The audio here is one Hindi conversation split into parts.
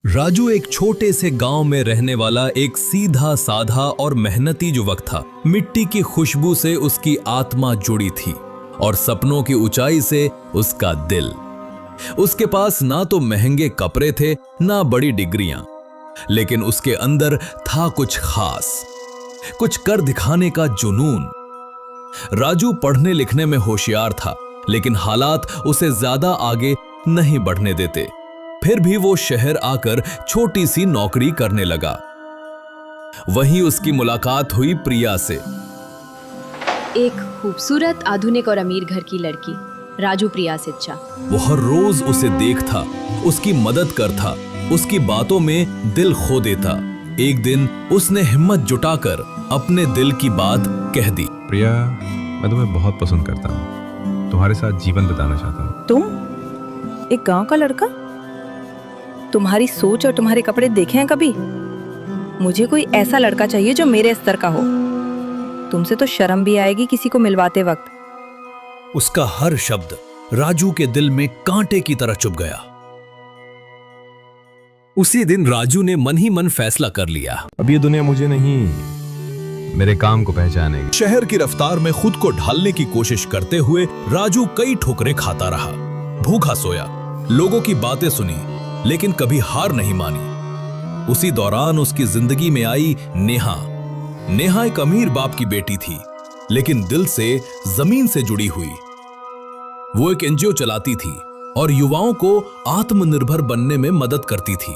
राजू एक छोटे से गांव में रहने वाला एक सीधा साधा और मेहनती युवक था। मिट्टी की खुशबू से उसकी आत्मा जुड़ी थी और सपनों की ऊंचाई से उसका दिल। उसके पास ना तो महंगे कपड़े थे ना बड़ी डिग्रियां, लेकिन उसके अंदर था कुछ खास, कुछ कर दिखाने का जुनून। राजू पढ़ने लिखने में होशियार था, लेकिन हालात उसे ज्यादा आगे नहीं बढ़ने देते। फिर भी वो शहर आकर छोटी सी नौकरी करने लगा। वहीं उसकी मुलाकात हुई प्रिया से। एक खूबसूरत, आधुनिक और अमीर घर की लड़की, राजू प्रिया सिच्चा। वो हर रोज उसे देखता, उसकी मदद करता, उसकी बातों में दिल खो देता। एक दिन उसने हिम्मत जुटाकर अपने दिल की बात कह दी। प्रिया, मैं तुम्हें बहुत पसंद करता हूँ, तुम्हारे साथ जीवन बिताना चाहता हूँ। तुम एक गांव का लड़का? तुम्हारी सोच और तुम्हारे कपड़े देखे हैं कभी? मुझे कोई ऐसा लड़का चाहिए जो मेरे स्तर का हो। तुमसे तो शर्म भी आएगी किसी को मिलवाते वक्त। उसका हर शब्द राजू के दिल में कांटे की तरह चुभ गया। उसी दिन राजू ने मन ही मन फैसला कर लिया, अब ये दुनिया मुझे नहीं, मेरे काम को पहचानेगी। शहर की रफ्तार में खुद को ढालने की कोशिश करते हुए राजू कई ठोकरें खाता रहा। भूखा सोया, लोगों की बातें सुनी, लेकिन कभी हार नहीं मानी। उसी दौरान उसकी जिंदगी में आई नेहा। नेहा एक अमीर बाप की बेटी थी, लेकिन दिल से जमीन से जुड़ी हुई। वो एक एनजीओ चलाती थी और युवाओं को आत्मनिर्भर बनने में मदद करती थी।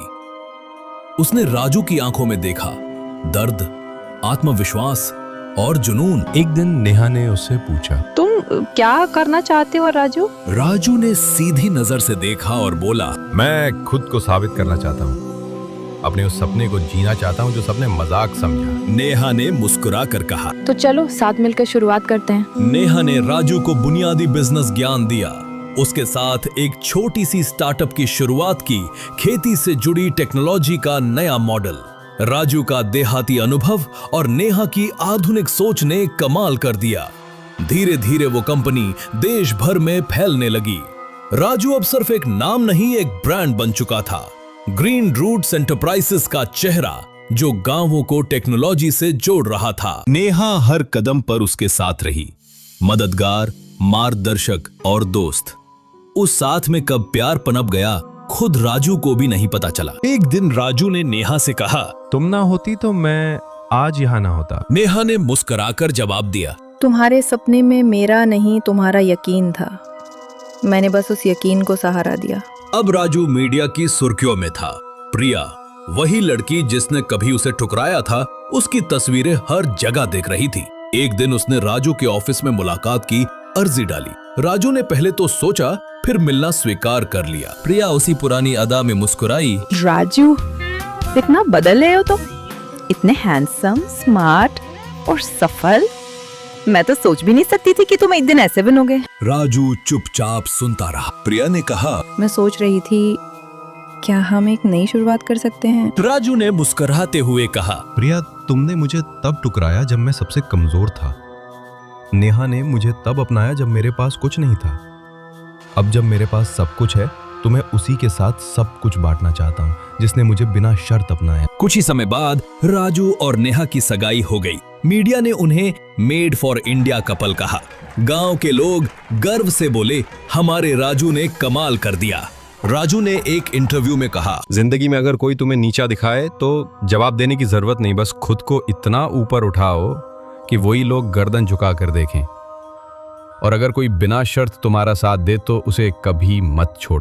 उसने राजू की आंखों में देखा दर्द, आत्मविश्वास और जुनून। एक दिन नेहा ने उससे पूछा, तुम क्या करना चाहते हो राजू? राजू ने सीधी नजर से देखा और बोला, मैं खुद को साबित करना चाहता हूँ, अपने उस सपने को जीना चाहता हूँ जो सबने मजाक समझा। नेहा ने मुस्कुरा कर कहा, तो चलो साथ मिलकर शुरुआत करते हैं। नेहा ने राजू को बुनियादी बिजनेस ज्ञान दिया। उसके साथ एक छोटी सी स्टार्टअप की शुरुआत की, खेती से जुड़ी टेक्नोलॉजी का नया मॉडल। राजू का देहाती अनुभव और नेहा की आधुनिक सोच ने कमाल कर दिया। धीरे धीरे वो कंपनी देश भर में फैलने लगी। राजू अब सिर्फ एक नाम नहीं, एक ब्रांड बन चुका था। ग्रीन रूट्स एंटरप्राइजेस का चेहरा, जो गांवों को टेक्नोलॉजी से जोड़ रहा था। नेहा हर कदम पर उसके साथ रही, मददगार, मार्गदर्शक और दोस्त। उस साथ में कब प्यार पनप गया, खुद राजू को भी नहीं पता चला। एक दिन राजू ने नेहा से कहा, तुम ना होती तो मैं आज यहाँ ना होता। नेहा ने मुस्कुराकर जवाब दिया, तुम्हारे सपने में मेरा नहीं, तुम्हारा यकीन था। मैंने बस उस यकीन को सहारा दिया। अब राजू मीडिया की सुर्खियों में था। प्रिया, वही लड़की जिसने कभी उसे ठुकराया था, उसकी तस्वीरें हर जगह देख रही थी। एक दिन उसने राजू के ऑफिस में मुलाकात की अर्जी डाली। राजू ने पहले तो सोचा, फिर मिलना स्वीकार कर लिया। प्रिया उसी पुरानी अदा में मुस्कुराई, राजू, इतना बदल रहे हो तुम, इतने हैंडसम, स्मार्ट और सफल। मैं तो सोच भी नहीं सकती थी कि तुम एक दिन ऐसे बनोगे। राजू चुपचाप सुनता रहा। प्रिया ने कहा, मैं सोच रही थी, क्या हम एक नई शुरुआत कर सकते हैं? राजू ने मुस्कुराते हुए कहा, प्रिया, तुमने मुझे तब ठुकराया जब मैं सबसे कमजोर था। नेहा ने मुझे तब अपनाया जब मेरे पास कुछ नहीं था। अब जब मेरे पास सब कुछ है, तो मैं उसी के साथ सब कुछ बांटना चाहता हूँ जिसने मुझे बिना शर्त अपनाया। कुछ ही समय बाद राजू और नेहा की सगाई हो गई। मीडिया ने उन्हें मेड फॉर इंडिया कपल कहा। गांव के लोग गर्व से बोले, हमारे राजू ने कमाल कर दिया। राजू ने एक इंटरव्यू में कहा, जिंदगी में अगर कोई तुम्हें नीचा दिखाए तो जवाब देने की जरूरत नहीं, बस खुद को इतना ऊपर उठाओ कि वही लोग गर्दन झुका कर देखें। और अगर कोई बिना शर्त तुम्हारा साथ दे तो उसे कभी मत छोड़ो।